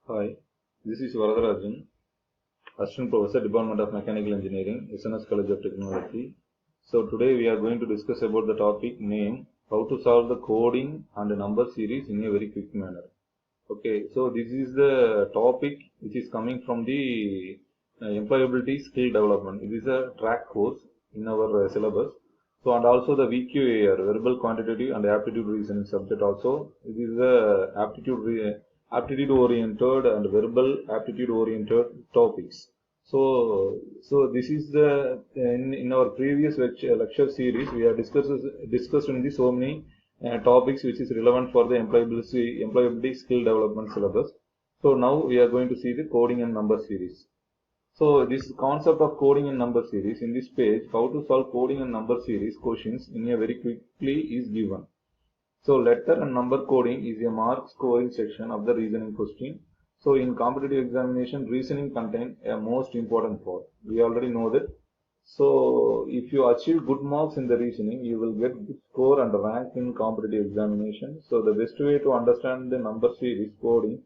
Hi, this is Varadarajan, Assistant Professor, Department of Mechanical Engineering, SNS College of Technology. So today we are going to discuss about the topic name, how to solve the coding and number series in a very quick manner. Okay, so this is the topic which is coming from the employability skill development. It is a track course in our syllabus. So and also the VQAR, verbal quantitative and aptitude reasoning subject also. It is a aptitude oriented and verbal aptitude oriented topics. So this is the in our previous lecture series we have discussed in the so many topics which is relevant for the employability skill development syllabus. So now we are going to see the coding and number series. So this concept of coding and number series in this page, how to solve coding and number series questions in a very quickly is given. So letter and number coding is a mark scoring section of the reasoning question. So in competitive examination, reasoning contains a most important part. We already know that. So if you achieve good marks in the reasoning, you will get good score and rank in competitive examination. So the best way to understand the number series coding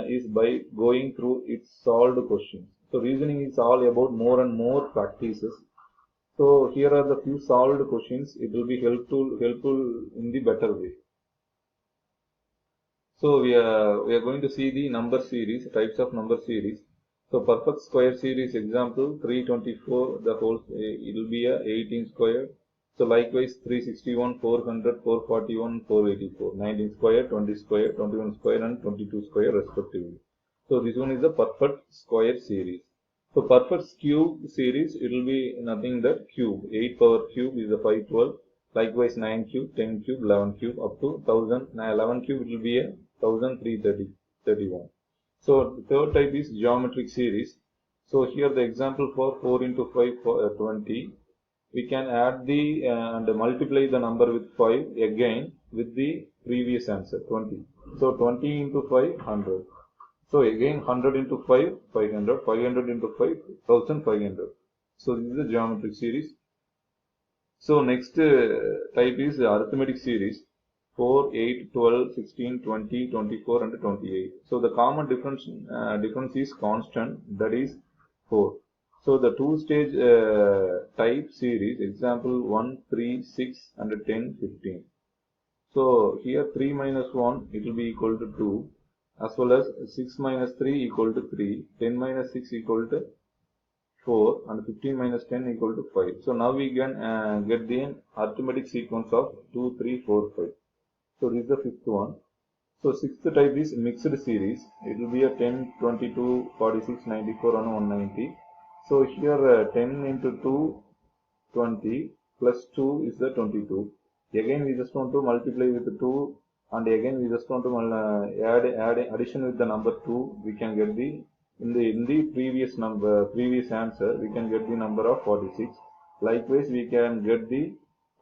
is by going through its solved questions. So reasoning is all about more and more practices. So here are the few solved questions. It will be helpful in the better way. So we are going to see the number series, types of number series. So perfect square series example 324 the whole it will be a 18 square. So likewise 361, 400, 441, 484, 19 square, 20 square, 21 square and 22 square respectively. So this one is the perfect square series. So perfect cube series, it will be nothing but cube. 8 power cube is the 512. Likewise 9 cube, 10 cube, 11 cube up to 1000. 11 cube it will be a 1331. So the third type is geometric series. So here the example for 4 into 5 for 20. We can add the and multiply the number with 5 again with the previous answer 20. So 20 into 5 100. So again 100 into 5 500, 500 into 5 1500. So this is the geometric series. So next type is the arithmetic series 4, 8, 12, 16, 20, 24 and 28. So the common difference is constant, that is 4. So the two-stage type series, example 1, 3, 6 and 10, 15. So here 3 minus 1 it will be equal to 2, as well as 6 minus 3 equal to 3, 10 minus 6 equal to 4 and 15 minus 10 equal to 5. So now we can get the arithmetic sequence of 2, 3, 4, 5. So this is the fifth one. So sixth type is mixed series. It will be a 10, 22, 46, 94 and 190. So here 10 into 2, 20 plus 2 is the 22. Again we just want to multiply with 2 and again we just want to add addition with the number 2. We can get the in the previous answer we can get the number of 46. Likewise we can get the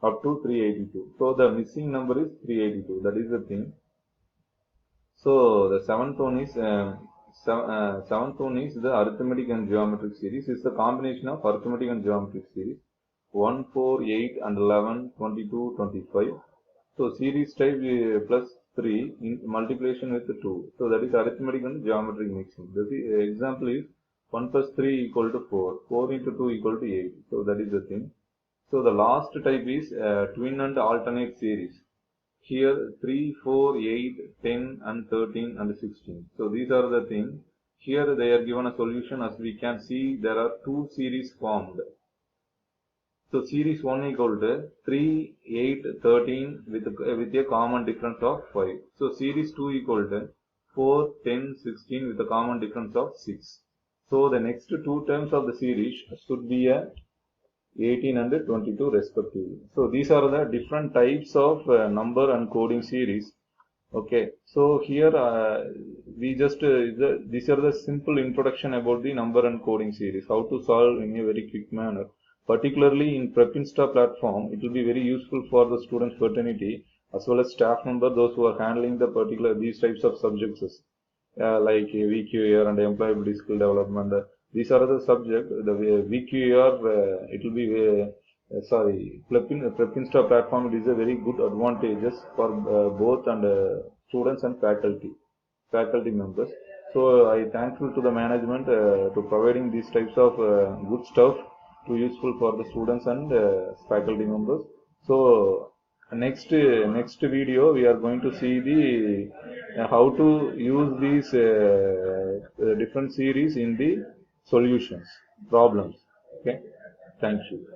up to 382. So the missing number is 382. That is the thing. So the seventh one is the arithmetic and geometric series. It's the combination of arithmetic and geometric series. 1, 4, 8 and 11, 22, 25. So series type plus 3 in multiplication with 2. So that is arithmetic and geometric mixing. The example is 1 plus 3 equal to 4. 4 into 2 equal to 8. So that is the thing. So the last type is twin and alternate series. Here 3, 4, 8, 10 and 13 and 16. So these are the things. Here they are given a solution. As we can see, there are two series formed. So series 1 equal to 3, 8, 13 with a common difference of 5. So series 2 equal to 4, 10, 16 with a common difference of 6. So the next two terms of the series should be a 18 and 22 respectively. So these are the different types of number and coding series. Okay, so here we just these are the simple introduction about the number and coding series, how to solve in a very quick manner. Particularly in Prepinsta platform, it will be very useful for the student fraternity as well as staff member, those who are handling the these types of subjects like VQAR and employability skill development. These are the subject. The VQAR it will be Prepinsta platform. It is a very good advantages for both and students and faculty members. So I thankful to the management to providing these types of good stuff to useful for the students and faculty members. So next video we are going to see the how to use these different series in the solutions problems. Okay, thank you.